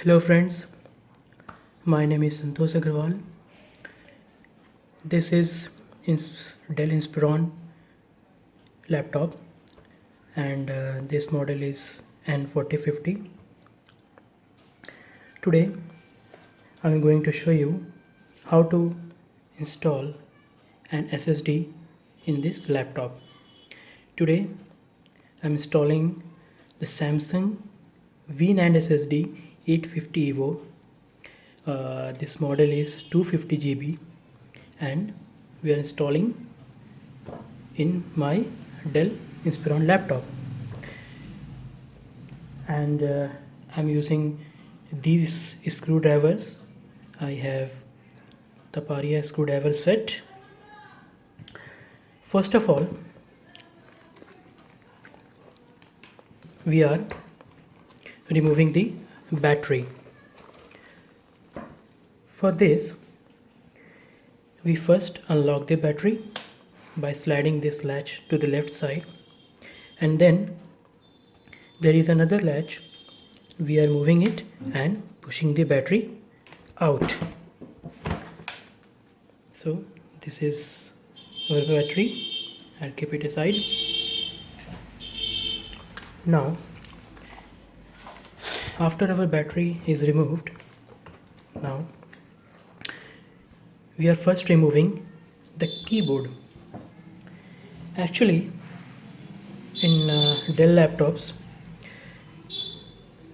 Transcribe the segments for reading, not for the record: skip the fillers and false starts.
Hello friends, my name is Santosh Agarwal. This is Dell Inspiron laptop and this model is N4050. Today I'm going to show you how to install an SSD in this laptop. Today I'm installing the Samsung V9 SSD 850 Evo. This model is 250 GB and we are installing in my Dell Inspiron laptop, and I'm using these screwdrivers. I have the Paria screwdriver set. First of all, we are removing the battery. For this, we first unlock the battery by sliding this latch to the left side, and then there is another latch. We are moving it and pushing the battery out. So this is our battery. I'll keep it aside. Now, after our battery is removed, now we are first removing the keyboard. Actually, in Dell laptops,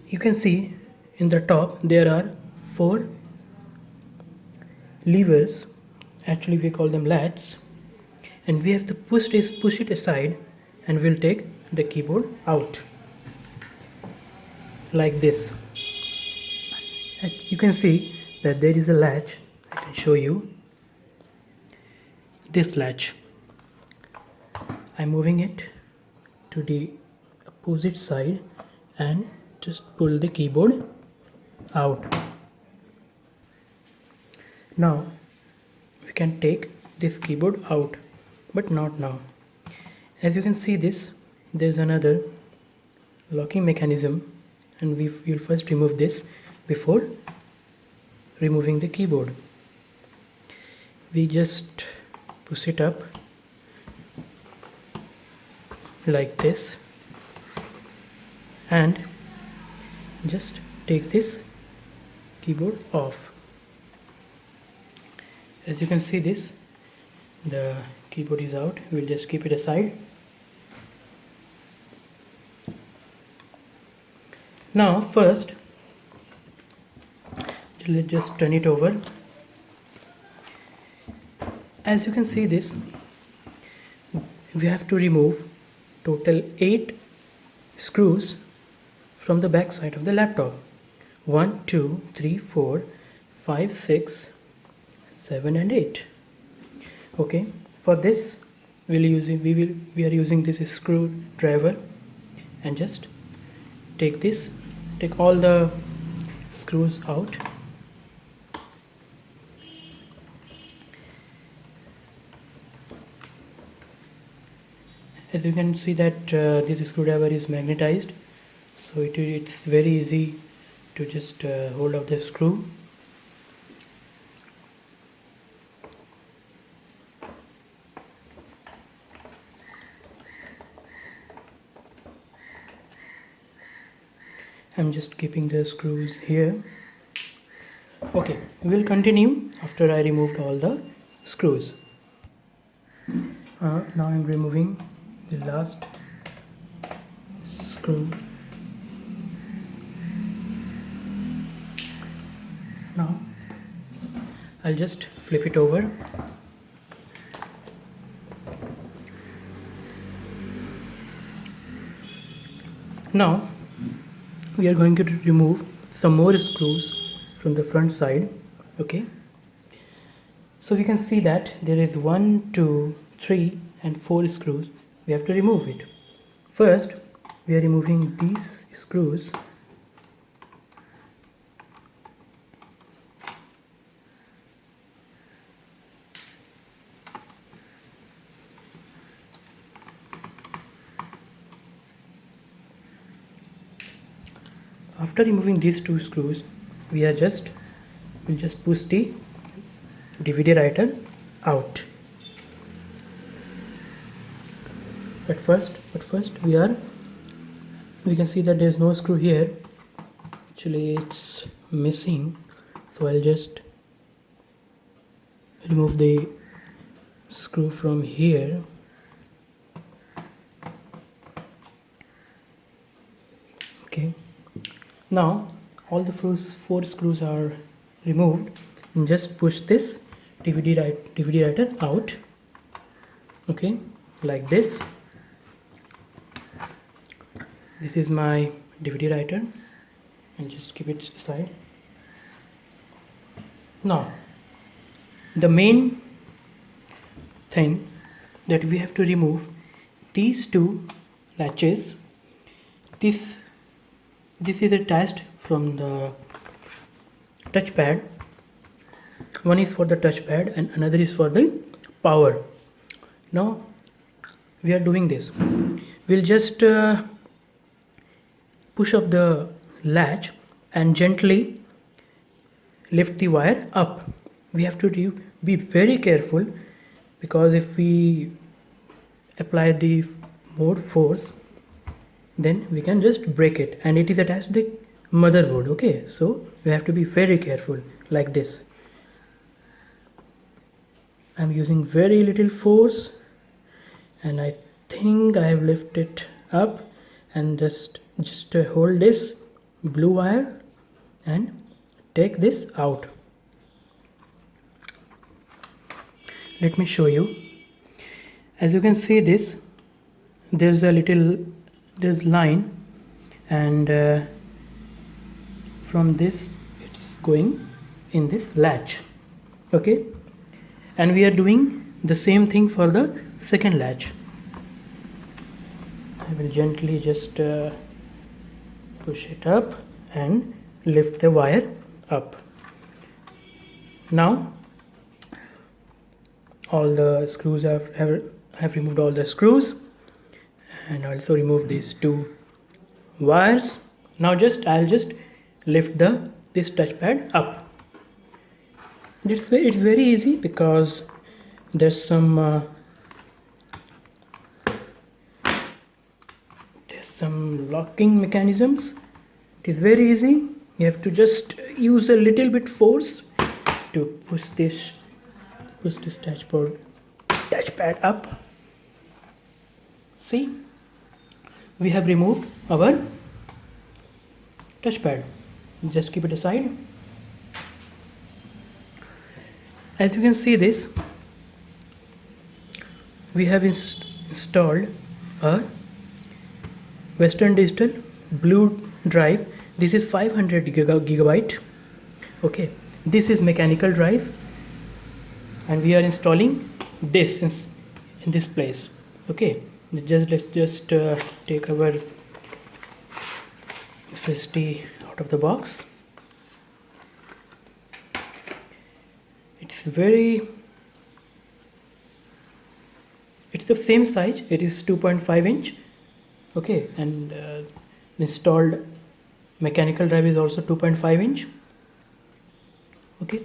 you can see in the top there are 4 levers. Actually, we call them latches, and we have to push it aside, and we'll take the keyboard out like this. And you can see that there is a latch. I can show you this latch. I'm moving it to the opposite side and just pull the keyboard out. Now we can take this keyboard out, but not now. As you can see this, there's another locking mechanism, and we will first remove this before removing the keyboard. We just push it up like this and just take this keyboard off. As you can see this, the keyboard is out. We'll just keep it aside. Now first, let's just turn it over. As you can see this, we have to remove total 8 screws from the back side of the laptop. 1, 2, 3, 4, 5, 6, 7 and 8. Okay, for this we are using this screwdriver, and just take all the screws out. As you can see that this screwdriver is magnetized, so it's very easy to just hold up the screw. I'm just keeping the screws here. Okay, we'll continue after I removed all the screws. Now I'm removing the last screw. Now I'll just flip it over. Now we are going to remove some more screws from the front side. Okay, so we can see that there is 1, 2, 3 and 4 screws. We have to remove it. First, we are removing these screws. After removing these 2 screws, we'll just push the DVD writer out. But first we can see that there's no screw here. Actually it's missing, so I'll just remove the screw from here. Okay, now all the four screws are removed, and just push this DVD writer out. Okay, like this. This is my DVD writer, and just keep it aside. Now the main thing that we have to remove, these two latches. This is attached from the touchpad. One is for the touchpad and another is for the power. Now we are doing this. We'll just push up the latch and gently lift the wire up. We have to be very careful, because if we apply the more force, then we can just break it, and it is attached to the motherboard. Okay, so we have to be very careful, like this. I'm using very little force, and I think I have lifted up, and just hold this blue wire and take this out. Let me show you. As you can see, there's line, and from this it's going in this latch. Okay, and we are doing the same thing for the second latch. I will gently just push it up and lift the wire up. Now all the screws have removed all the screws, and also remove these two wires. Now I'll just lift this touchpad up. It's very easy, because there's some locking mechanisms. It is very easy. You have to just use a little bit force to push this touchpad up. See, we have removed our touchpad. Just keep it aside. As you can see, we have installed a Western Digital blue drive. This is 500 gigabyte. Okay, this is mechanical drive, and we are installing this in this place. Okay, let's just take our SSD out of the box. It's the same size. It is 2.5 inch. Okay, and installed mechanical drive is also 2.5 inch. Okay,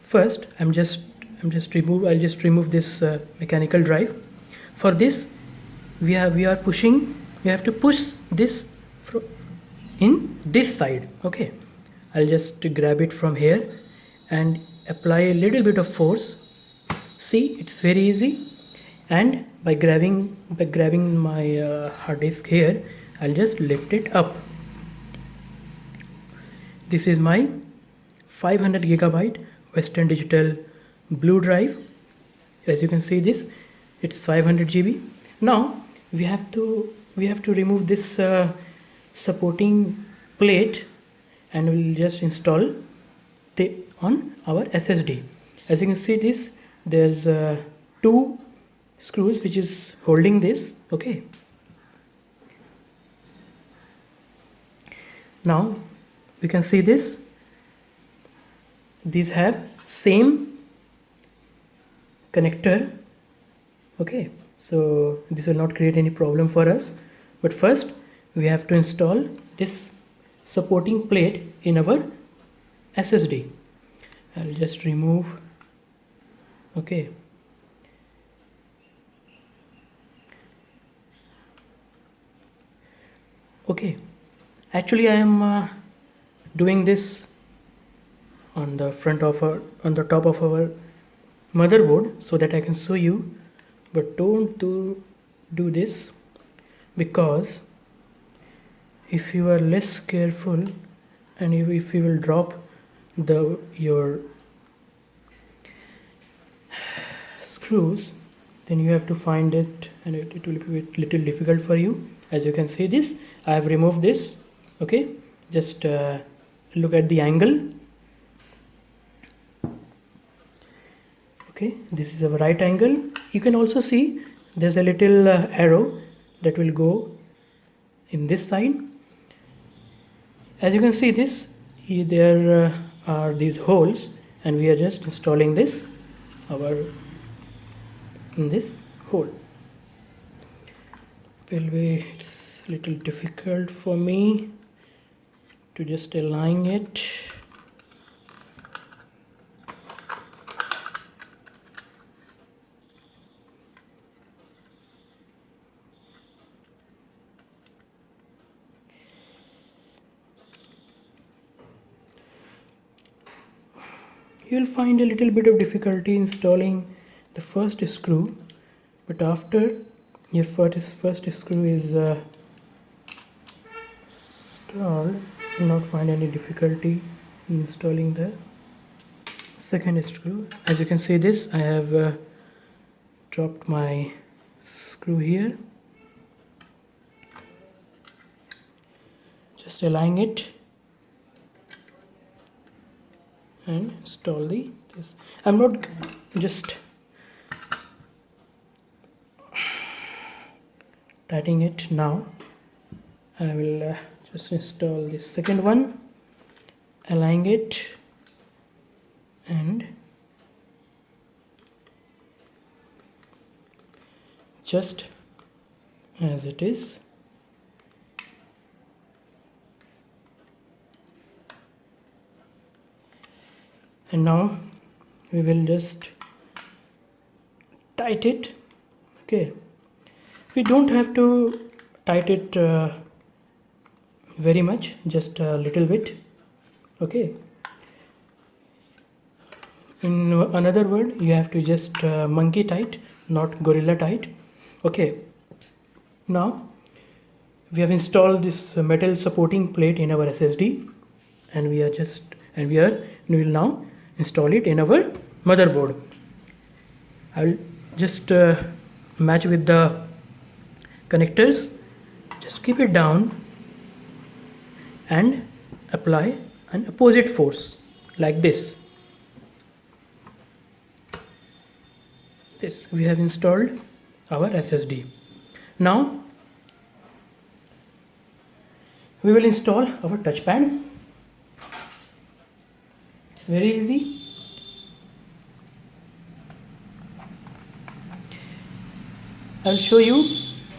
first I'll just remove this mechanical drive. For this we have to push this in this side. Okay, I'll just grab it from here and apply a little bit of force. See, it's very easy. And by grabbing my hard disk here, I'll just lift it up. This is my 500 gigabyte Western Digital blue drive. As you can see, it's 500 GB. Now we have to remove this supporting plate, and we'll just install on our SSD. As you can see, there's two screws which is holding this. Okay, now we can see these have same connector. Okay, so this will not create any problem for us, but first we have to install this supporting plate in our SSD. I'll just remove. Okay. Okay. Actually, I am doing this on the top of our motherboard so that I can show you. But don't do this, because if you are less careful and if you will drop your screws, then you have to find it, and it will be a little difficult for you. As you can see this, I have removed this. Okay, just look at the angle. Okay, this is a right angle. You can also see there's a little arrow that will go in this side. As you can see this, there are these holes, and we are just installing this in this hole. It's a little difficult for me to just align it. You will find a little bit of difficulty installing the first screw, but after your first screw is installed, you will not find any difficulty in installing the second screw. As you can see this, I have dropped my screw here. Just align it and install this. I'm not just tightening it now. I will just install this second one, align it, and just as it is. And now we will just tighten it. Okay, we don't have to tighten it very much, just a little bit. Okay, in another word, you have to just monkey tight, not gorilla tight. Okay, now we have installed this metal supporting plate in our SSD, and we will now install it in our motherboard. I will just match with the connectors. Just keep it down and apply an opposite force like this. We have installed our SSD. Now we will install our touchpad. It's very easy. I'll show you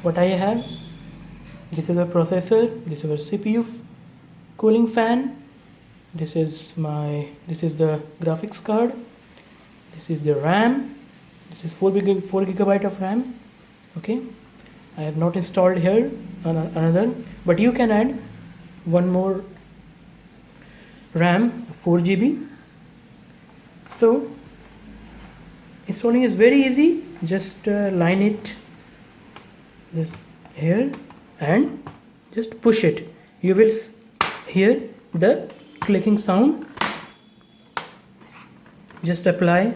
what I have. This is a processor, this is our CPU cooling fan, this is the graphics card, this is the RAM, this is 4 gigabyte of RAM. Okay, I have not installed here another, but you can add one more RAM, 4 GB. So installing is very easy. Just line it this here and just push it. You will hear the clicking sound. Just apply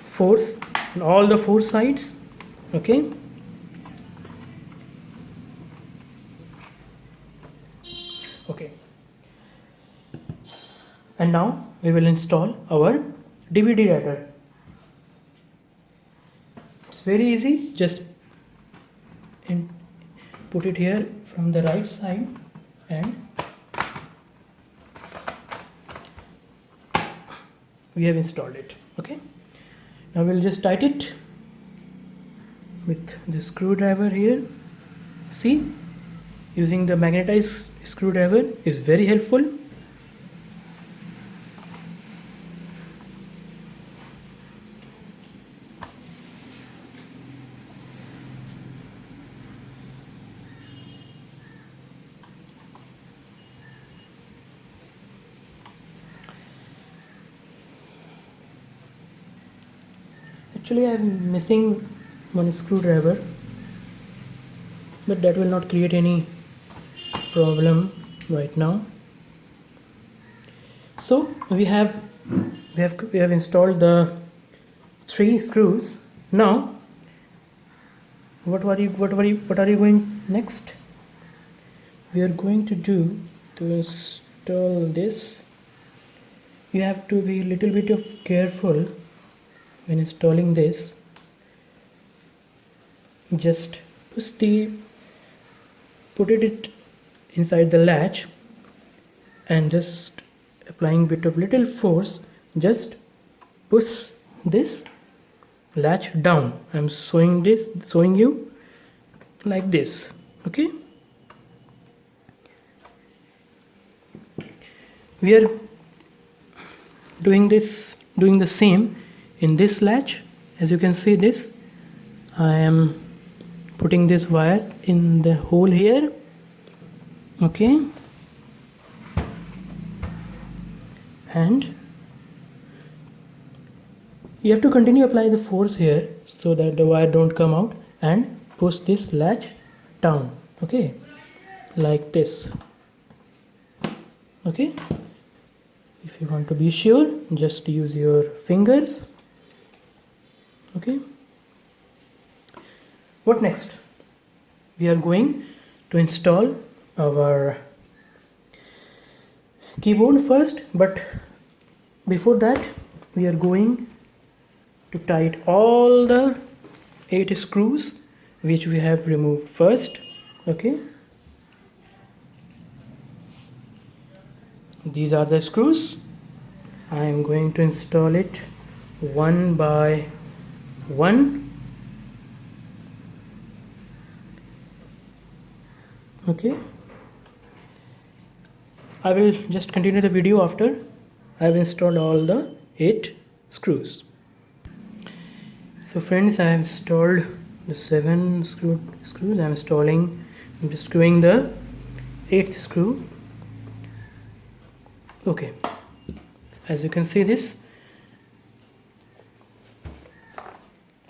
force on all the four sides. Okay, and now we will install our DVD writer. It's very easy. Just put it here from the right side, and we have installed it. Okay, now we'll just tighten it with the screwdriver here. See, using the magnetized screwdriver is very helpful. Actually, I am missing one screwdriver, but that will not create any problem right now. So we have installed the 3 screws. Now what are you going next? We are going to do to install this. You have to be a little bit of careful when installing this. Just put it inside the latch and just applying bit of little force, just push this latch down. I'm showing you like this. Okay, we are doing the same in this latch. As you can see, this I am putting this wire in the hole here. Okay, and you have to continue apply the force here so that the wire don't come out, and push this latch down. Okay, like this. Okay, if you want to be sure, just use your fingers. Okay, what next? We are going to install our keyboard first, but before that we are going to tighten all the 8 screws which we have removed first. Okay, these are the screws. I am going to install it one by one. Okay, I will just continue the video after I have installed all the 8 screws. So friends, I have installed the 7 screws. I'm just screwing the 8th screw. Okay, as you can see, this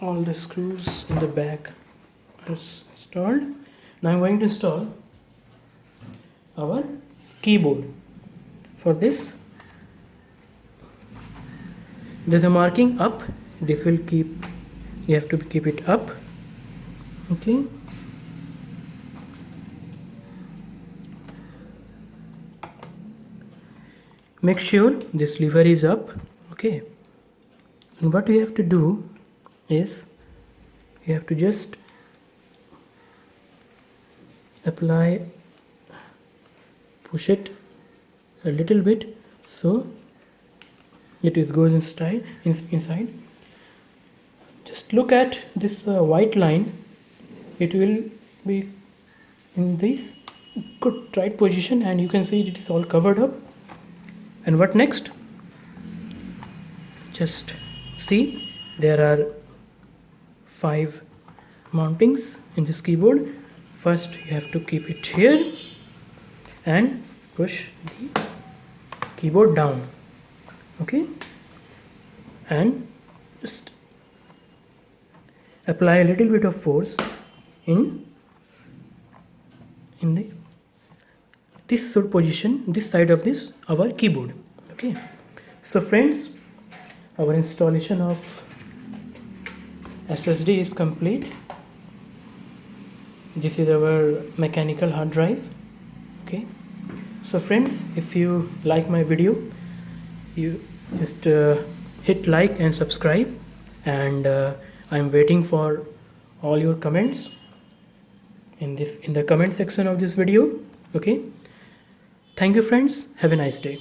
all the screws in the back are installed. Now I'm going to install our keyboard. For this, there's a marking up. This will you have to keep it up. Okay, make sure this lever is up. Okay, and what you have to do is you have to just push it a little bit so it goes inside. Just look at this white line. It will be in this good right position, and you can see it's all covered up. And what next? Just see, there are 5 mountings in this keyboard. First you have to keep it here and push the keyboard down. Okay, and just apply a little bit of force in this sort of position, this side of our keyboard. Okay, so friends, our installation of SSD is complete. This is our mechanical hard drive. Okay, so friends, if you like my video, you just hit like and subscribe, and I'm waiting for all your comments in the comment section of this video. Okay, thank you friends, have a nice day.